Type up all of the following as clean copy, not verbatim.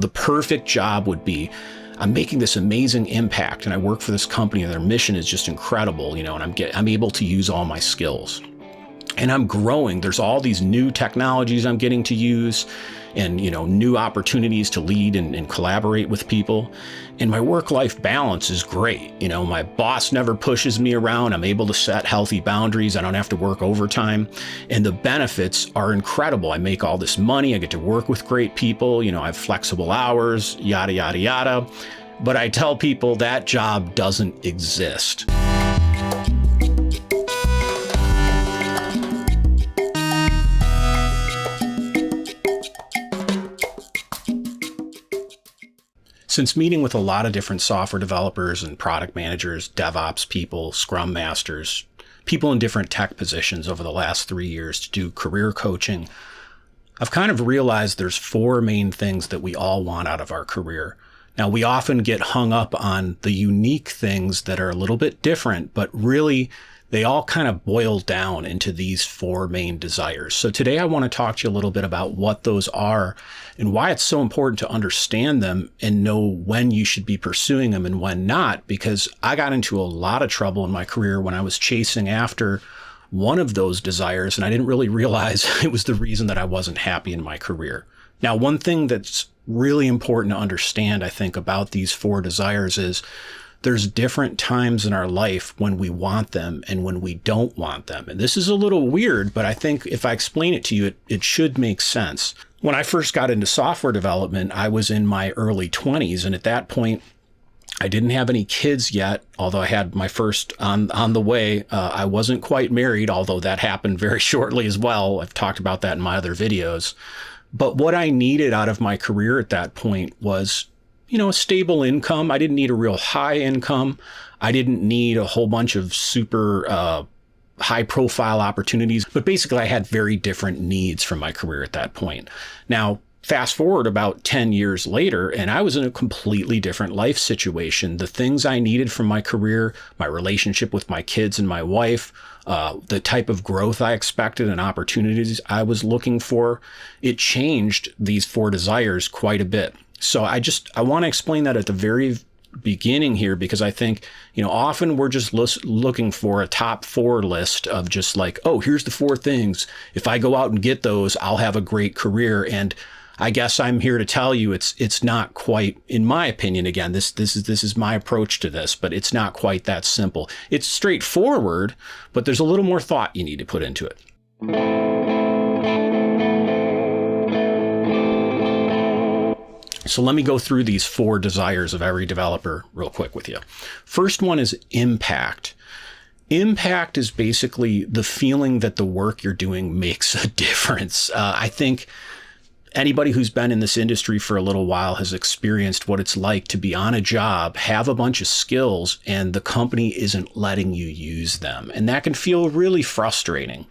The perfect job would be, I'm making this amazing impact and I work for this company and their mission is just incredible, and I'm able to use all my skills. And I'm growing. There's all these new technologies I'm getting to use and, new opportunities to lead and collaborate with people. And my work-life balance is great. My boss never pushes me around. I'm able to set healthy boundaries. I don't have to work overtime. And the benefits are incredible. I make all this money. I get to work with great people. I have flexible hours, yada, yada, yada. But I tell people that job doesn't exist. Since meeting with a lot of different software developers and product managers, DevOps people, Scrum Masters, people in different tech positions over the last 3 years to do career coaching, I've kind of realized there's 4 main things that we all want out of our career. Now, we often get hung up on the unique things that are a little bit different, but really they all kind of boil down into these 4 main desires. So today I want to talk to you a little bit about what those are and why it's so important to understand them and know when you should be pursuing them and when not, because I got into a lot of trouble in my career when I was chasing after one of those desires, and I didn't really realize it was the reason that I wasn't happy in my career. Now, one thing that's really important to understand, I think, about these 4 desires is there's different times in our life when we want them and when we don't want them. And this is a little weird, but I think if I explain it to you, it should make sense. When I first got into software development, I was in my early 20s. And at that point, I didn't have any kids yet, although I had my first on the way. I wasn't quite married, although that happened very shortly as well. I've talked about that in my other videos. But what I needed out of my career at that point was a stable income. I didn't need a real high income. I didn't need a whole bunch of super high profile opportunities. But basically, I had very different needs from my career at that point. Now, fast forward about 10 years later, and I was in a completely different life situation. The things I needed from my career, my relationship with my kids and my wife, the type of growth I expected and opportunities I was looking for, it changed these 4 desires quite a bit. So I want to explain that at the very beginning here, because I think, often we're just looking for a top 4 list of just like, oh, here's the 4 things. If I go out and get those, I'll have a great career. And I guess I'm here to tell you it's not quite, in my opinion, again, this is my approach to this, but it's not quite that simple. It's straightforward, but there's a little more thought you need to put into it. So let me go through these 4 desires of every developer real quick with you. First one is impact. Impact is basically the feeling that the work you're doing makes a difference. I think anybody who's been in this industry for a little while has experienced what it's like to be on a job, have a bunch of skills, and the company isn't letting you use them. And that can feel really frustrating.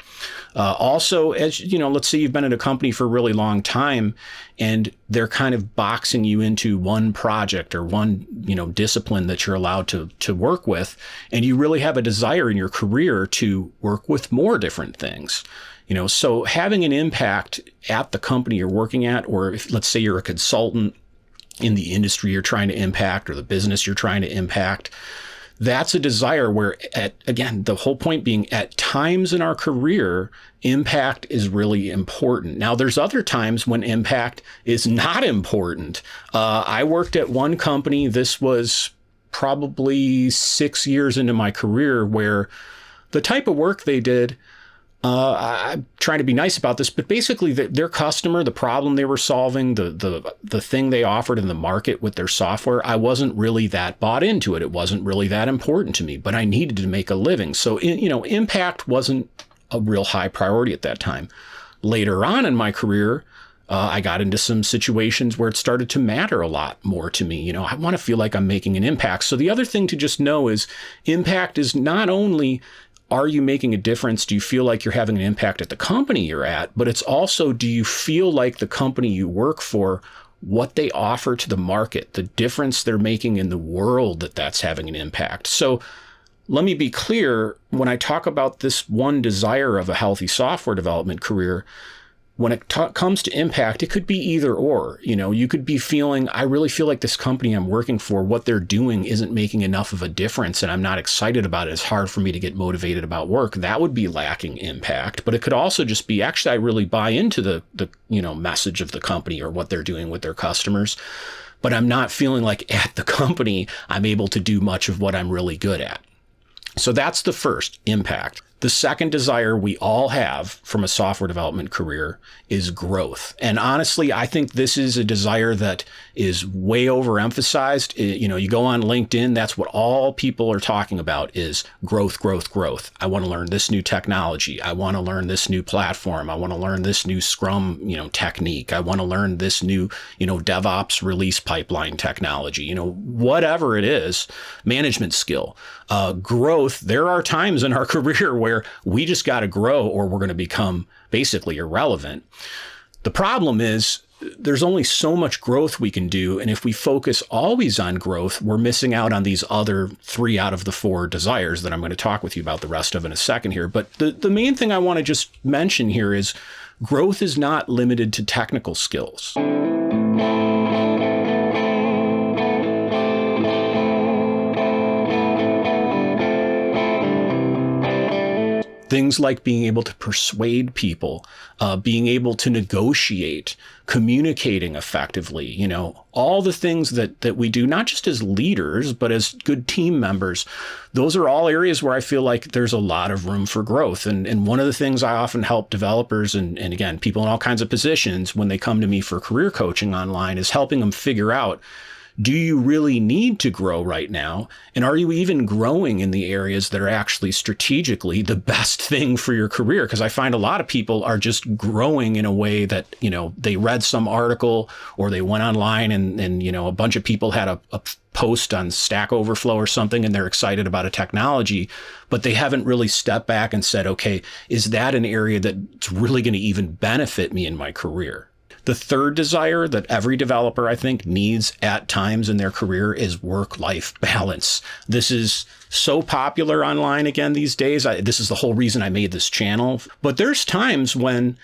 Also, as let's say you've been at a company for a really long time and they're kind of boxing you into one project or one, discipline that you're allowed to work with. And you really have a desire in your career to work with more different things. So having an impact at the company you're working at, or if, let's say you're a consultant in the industry you're trying to impact or the business you're trying to impact, that's a desire where, again, the whole point being at times in our career, impact is really important. Now, there's other times when impact is not important. I worked at one company, this was probably 6 years into my career, where the type of work they did, I'm trying to be nice about this, but basically their customer, the problem they were solving, the thing they offered in the market with their software, I wasn't really that bought into it. It wasn't really that important to me, but I needed to make a living. So, impact wasn't a real high priority at that time. Later on in my career, I got into some situations where it started to matter a lot more to me. I want to feel like I'm making an impact. So the other thing to just know is impact is not only are you making a difference? Do you feel like you're having an impact at the company you're at? But it's also, do you feel like the company you work for, what they offer to the market, the difference they're making in the world, that's having an impact? So let me be clear, when I talk about this one desire of a healthy software development career, When it comes to impact, it could be either or. You could be feeling, I really feel like this company I'm working for, what they're doing isn't making enough of a difference and I'm not excited about it. It's hard for me to get motivated about work. That would be lacking impact. But it could also just be, actually, I really buy into the message of the company or what they're doing with their customers. But I'm not feeling like at the company, I'm able to do much of what I'm really good at. So that's the first, impact. The second desire we all have from a software development career is growth. And honestly, I think this is a desire that is way overemphasized. You go on LinkedIn, that's what all people are talking about is growth, growth, growth. I want to learn this new technology. I want to learn this new platform. I want to learn this new Scrum, technique. I want to learn this new, DevOps release pipeline technology, whatever it is, management skill. Growth, there are times in our career where we just got to grow or we're going to become basically irrelevant. The problem is there's only so much growth we can do. And if we focus always on growth, we're missing out on these other 3 out of the 4 desires that I'm going to talk with you about the rest of in a second here. But the main thing I want to just mention here is growth is not limited to technical skills. Things like being able to persuade people, being able to negotiate, communicating effectively, all the things that we do, not just as leaders, but as good team members. Those are all areas where I feel like there's a lot of room for growth. And one of the things I often help developers and again, people in all kinds of positions when they come to me for career coaching online is helping them figure out, do you really need to grow right now? And are you even growing in the areas that are actually strategically the best thing for your career? Because I find a lot of people are just growing in a way that, they read some article or they went online and a bunch of people had a post on Stack Overflow or something and they're excited about a technology, but they haven't really stepped back and said, okay, is that an area that's really going to even benefit me in my career? The third desire that every developer, I think, needs at times in their career is work-life balance. This is so popular online again these days. This is the whole reason I made this channel. But there's times when,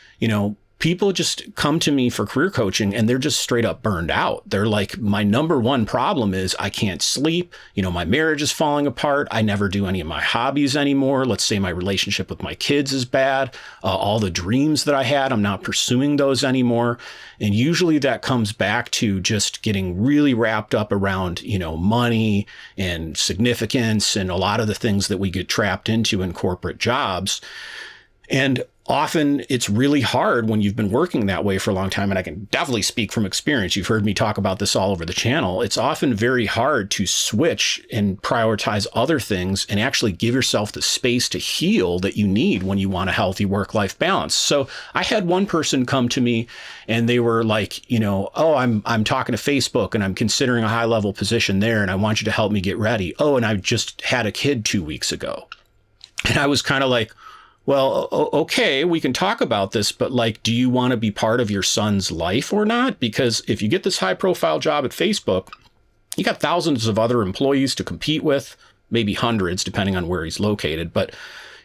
people just come to me for career coaching and they're just straight up burned out. They're like, my number one problem is I can't sleep. My marriage is falling apart. I never do any of my hobbies anymore. Let's say my relationship with my kids is bad. All the dreams that I had, I'm not pursuing those anymore. And usually that comes back to just getting really wrapped up around, money and significance and a lot of the things that we get trapped into in corporate jobs. And often it's really hard when you've been working that way for a long time. And I can definitely speak from experience. You've heard me talk about this all over the channel. It's often very hard to switch and prioritize other things and actually give yourself the space to heal that you need when you want a healthy work-life balance. So I had one person come to me and they were like, I'm talking to Facebook and I'm considering a high-level position there and I want you to help me get ready. Oh, and I just had a kid 2 weeks ago. And I was kind of like, well, okay, we can talk about this, but do you want to be part of your son's life or not? Because if you get this high profile job at Facebook, you got thousands of other employees to compete with, maybe hundreds, depending on where he's located. But,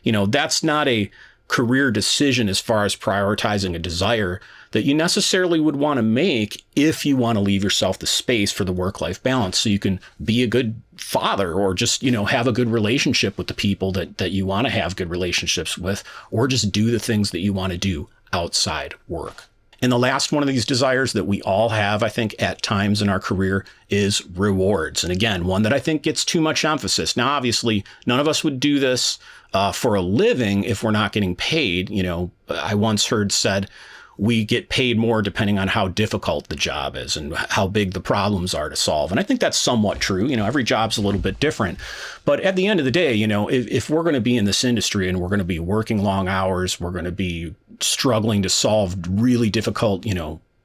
that's not a career decision as far as prioritizing a desire that you necessarily would want to make if you want to leave yourself the space for the work-life balance so you can be a good father or just, have a good relationship with the people that you want to have good relationships with, or just do the things that you want to do outside work. And the last one of these desires that we all have, I think, at times in our career is rewards. And again, one that I think gets too much emphasis. Now, obviously, none of us would do this for a living if we're not getting paid. I once heard said, we get paid more depending on how difficult the job is and how big the problems are to solve. And I think that's somewhat true. Every job's a little bit different. But at the end of the day, if we're going to be in this industry and we're going to be working long hours, we're going to be struggling to solve really difficult,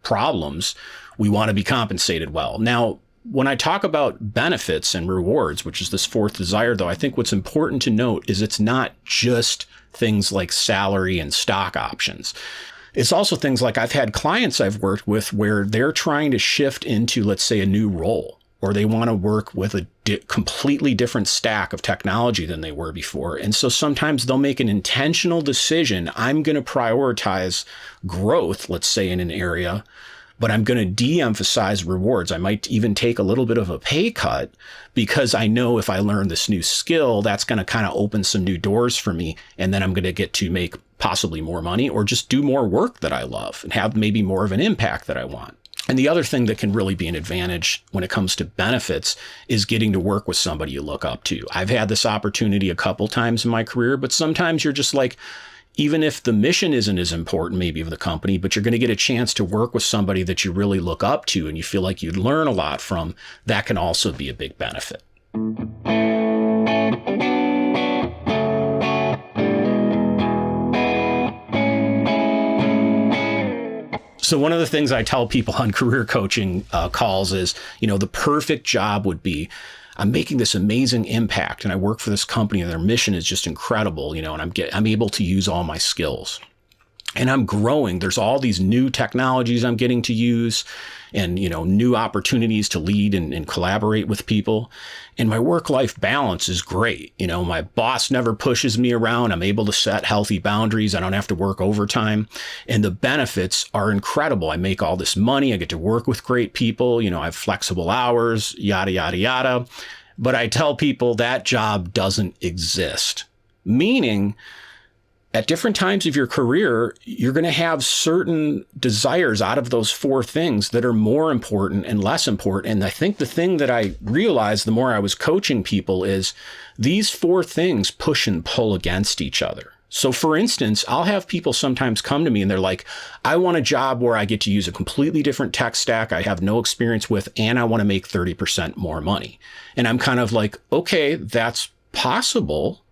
problems, we want to be compensated well. Now, when I talk about benefits and rewards, which is this fourth desire, though, I think what's important to note is it's not just things like salary and stock options. It's also things like I've had clients I've worked with where they're trying to shift into, let's say, a new role. or they want to work with a completely different stack of technology than they were before. And so sometimes they'll make an intentional decision. I'm going to prioritize growth, let's say, in an area, but I'm going to de-emphasize rewards. I might even take a little bit of a pay cut because I know if I learn this new skill, that's going to kind of open some new doors for me. And then I'm going to get to make possibly more money or just do more work that I love and have maybe more of an impact that I want. And the other thing that can really be an advantage when it comes to benefits is getting to work with somebody you look up to. I've had this opportunity a couple times in my career, but sometimes you're just like, even if the mission isn't as important maybe of the company, but you're going to get a chance to work with somebody that you really look up to and you feel like you'd learn a lot from, that can also be a big benefit. So one of the things I tell people on career coaching calls is, the perfect job would be, I'm making this amazing impact and I work for this company and their mission is just incredible, and I'm able to use all my skills and I'm growing. There's all these new technologies I'm getting to use and, new opportunities to lead and collaborate with people. And my work-life balance is great. My boss never pushes me around. I'm able to set healthy boundaries. I don't have to work overtime. And the benefits are incredible. I make all this money. I get to work with great people. I have flexible hours, yada, yada, yada. But I tell people that job doesn't exist, meaning at different times of your career, you're going to have certain desires out of those four things that are more important and less important. And I think the thing that I realized the more I was coaching people is these four things push and pull against each other. So for instance, I'll have people sometimes come to me and they're like, I want a job where I get to use a completely different tech stack I have no experience with, and I want to make 30% more money. And I'm kind of like, okay, that's possible.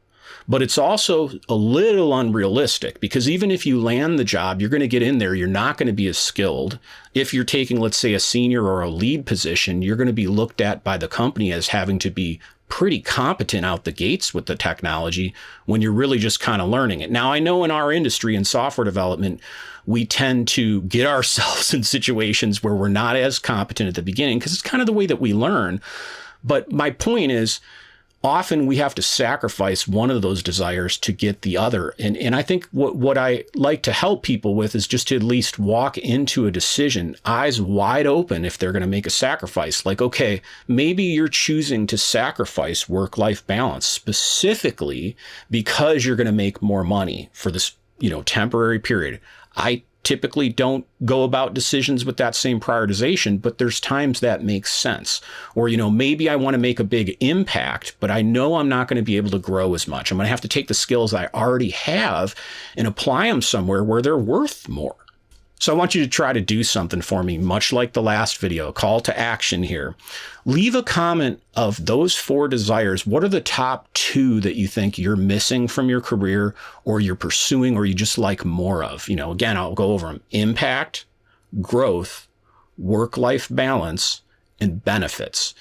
But it's also a little unrealistic because even if you land the job, you're going to get in there. You're not going to be as skilled. If you're taking, let's say, a senior or a lead position, you're going to be looked at by the company as having to be pretty competent out the gates with the technology when you're really just kind of learning it. Now, I know in our industry in software development, we tend to get ourselves in situations where we're not as competent at the beginning because it's kind of the way that we learn. But my point is, often we have to sacrifice one of those desires to get the other. And I think what I like to help people with is just to at least walk into a decision, eyes wide open if they're going to make a sacrifice. Like, okay, maybe you're choosing to sacrifice work-life balance specifically because you're going to make more money for this, temporary period. I typically don't go about decisions with that same prioritization, but there's times that makes sense. Or, maybe I want to make a big impact, but I know I'm not going to be able to grow as much. I'm going to have to take the skills I already have and apply them somewhere where they're worth more. So I want you to try to do something for me, much like the last video, call to action here. Leave a comment of those four desires. What are the top two that you think you're missing from your career or you're pursuing or you just like more of? Again, I'll go over them. Impact, growth, work-life balance, and benefits.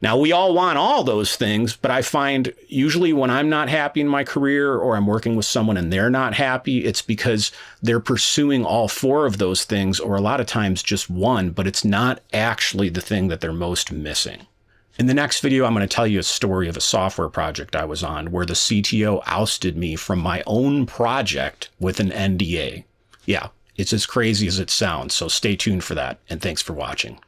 Now, we all want all those things, but I find usually when I'm not happy in my career or I'm working with someone and they're not happy, it's because they're pursuing all four of those things, or a lot of times just one, but it's not actually the thing that they're most missing. In the next video, I'm going to tell you a story of a software project I was on where the CTO ousted me from my own project with an NDA. Yeah, it's as crazy as it sounds, so stay tuned for that, and thanks for watching.